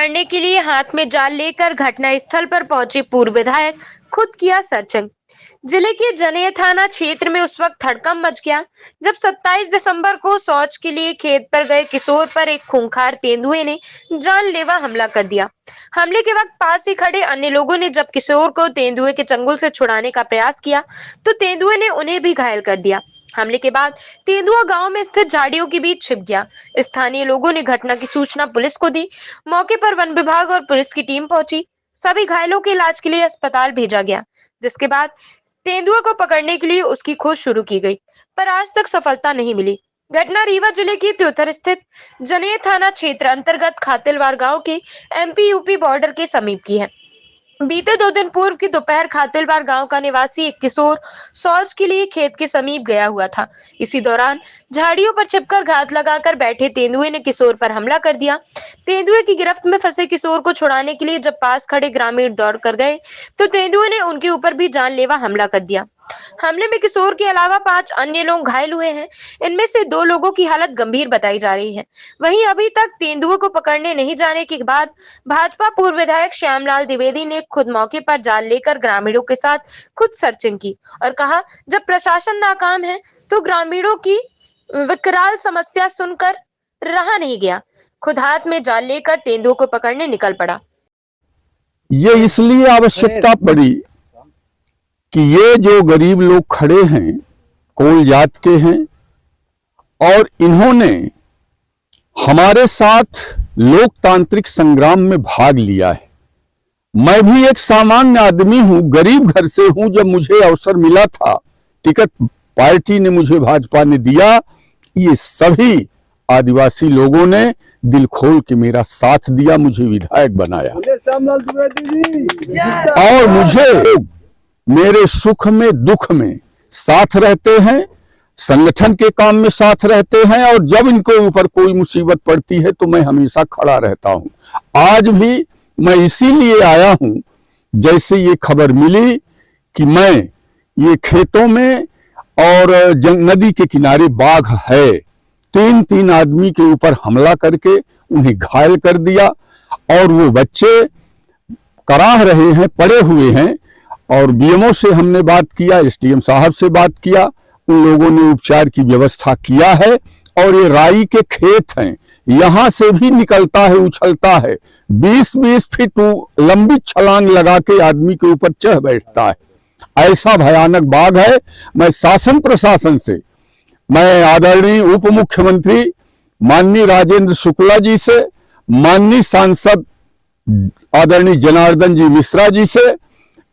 पकड़ने के लिए हाथ में जाल लेकर घटनास्थल पर पहुंचे पूर्व विधायक खुद किया सर्चिंग। जिले के जनेह थाना क्षेत्र में उस वक्त हड़कंप मच गया जब 27 दिसंबर को शौच के लिए खेत पर गए किशोर पर एक खूंखार तेंदुए ने जानलेवा हमला कर दिया। हमले के वक्त पास ही खड़े अन्य लोगों ने जब किशोर को तेंदुए के चंगुल से छुड़ाने का प्रयास किया तो तेंदुए ने उन्हें भी घायल कर दिया। हमले के बाद तेंदुआ गांव में स्थित झाड़ियों के बीच छिप गया। स्थानीय लोगों ने घटना की सूचना पुलिस को दी। मौके पर वन विभाग और पुलिस की टीम पहुंची। सभी घायलों के इलाज के लिए अस्पताल भेजा गया, जिसके बाद तेंदुआ को पकड़ने के लिए उसकी खोज शुरू की गई, पर आज तक सफलता नहीं मिली। घटना रीवा जिले की त्योथर स्थित जनेह थाना क्षेत्र अंतर्गत खातिलवार गांव के एमपी-यूपी बॉर्डर के समीप की है। बीते 2 दिन पूर्व की दोपहर खातिलवार गांव का निवासी एक किशोर शौच के लिए खेत के समीप गया हुआ था। इसी दौरान झाड़ियों पर छिपकर घात लगाकर बैठे तेंदुए ने किशोर पर हमला कर दिया। तेंदुए की गिरफ्त में फंसे किशोर को छुड़ाने के लिए जब पास खड़े ग्रामीण दौड़ कर गए तो तेंदुए ने उनके ऊपर भी जानलेवा हमला कर दिया। हमले में किशोर के अलावा 5 अन्य लोग घायल हुए हैं। इनमें से 2 लोगों की हालत गंभीर बताई जा रही है। वहीं अभी तक तेंदुए को पकड़ने नहीं जाने के बाद भाजपा पूर्व विधायक श्यामलाल द्विवेदी ने खुद मौके पर जाल लेकर ग्रामीणों के साथ खुद सर्चिंग की और कहा, जब प्रशासन नाकाम है तो ग्रामीणों की विकराल समस्या सुनकर रहा नहीं गया। खुद हाथ में जाल लेकर तेंदुए को पकड़ने निकल पड़ा। ये इसलिए आवश्यकता पड़ी कि ये जो गरीब लोग खड़े हैं कोल जात के हैं और इन्होंने हमारे साथ लोकतांत्रिक संग्राम में भाग लिया है। मैं भी एक सामान्य आदमी हूं, गरीब घर से हूं। जब मुझे अवसर मिला था, टिकट पार्टी ने मुझे, भाजपा ने दिया, ये सभी आदिवासी लोगों ने दिल खोल के मेरा साथ दिया, मुझे विधायक बनाया और मुझे मेरे सुख में दुख में साथ रहते हैं, संगठन के काम में साथ रहते हैं और जब इनके ऊपर कोई मुसीबत पड़ती है तो मैं हमेशा खड़ा रहता हूं। आज भी मैं इसीलिए आया हूं, जैसे ये खबर मिली कि मैं ये खेतों में और नदी के किनारे बाघ है, 3 आदमी के ऊपर हमला करके उन्हें घायल कर दिया और वो बच्चे कराह रहे हैं, पड़े हुए हैं। और बीएमओ से हमने बात किया, एसडीएम साहब से बात किया, उन लोगों ने उपचार की व्यवस्था किया है। और ये राई के खेत हैं, यहां से भी निकलता है, उछलता है, 20-20 फीट लंबी छलांग लगा के आदमी के ऊपर चढ़ बैठता है। ऐसा भयानक बाघ है। मैं शासन प्रशासन से, मैं आदरणीय उप मुख्यमंत्री माननीय राजेंद्र शुक्ला जी से, माननीय सांसद आदरणीय जनार्दन जी मिश्रा जी से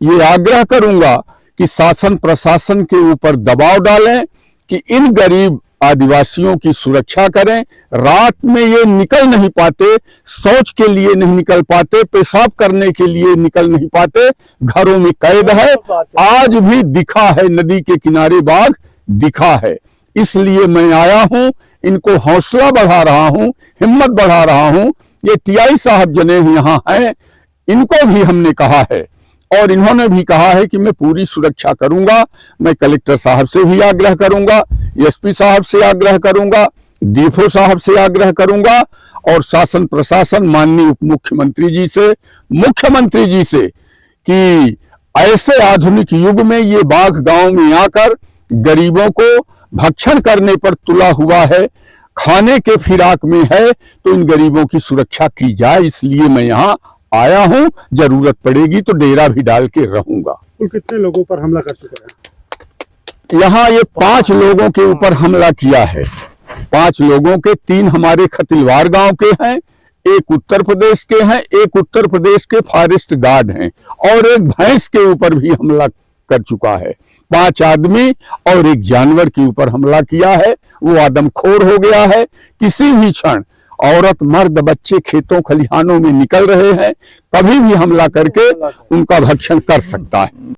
ये आग्रह करूंगा कि शासन प्रशासन के ऊपर दबाव डालें कि इन गरीब आदिवासियों की सुरक्षा करें। रात में ये निकल नहीं पाते, शौच के लिए नहीं निकल पाते, पेशाब करने के लिए निकल नहीं पाते, घरों में कैद है। आज भी दिखा है, नदी के किनारे बाघ दिखा है। इसलिए मैं आया हूं, इनको हौसला बढ़ा रहा हूं, हिम्मत बढ़ा रहा हूं। ये टीआई साहब जने यहां हैं, इनको भी हमने कहा है और इन्होंने भी कहा है कि मैं पूरी सुरक्षा करूंगा। मैं कलेक्टर साहब से भी आग्रह करूंगा, एसपी साहब से आग्रह करूंगा, डीएफओ साहब से आग्रह करूंगा और शासन प्रशासन माननीय उप मुख्यमंत्री जी से, मुख्यमंत्री जी से कि ऐसे आधुनिक युग में ये बाघ गांव में आकर गरीबों को भक्षण करने पर तुला हुआ है, खाने के फिराक में है, तो इन गरीबों की सुरक्षा की जाए। इसलिए मैं यहाँ आया हूं, जरूरत पड़ेगी तो डेरा भी डाल के रहूंगा। कुल कितने लोगों पर हमला कर चुका है? यहाँ ये 5 लोगों के ऊपर हमला किया है। 5 लोगों के, 3 हमारे खतिलवार गांव के हैं, एक उत्तर प्रदेश के हैं, एक उत्तर प्रदेश के फॉरेस्ट गार्ड हैं और एक भैंस के ऊपर भी हमला कर चुका है। 5 आदमी और एक जानवर के ऊपर हमला किया है। वो आदमखोर हो गया है। किसी भी क्षण औरत, मर्द, बच्चे खेतों खलिहानों में निकल रहे हैं, कभी भी हमला करके उनका भक्षण कर सकता है।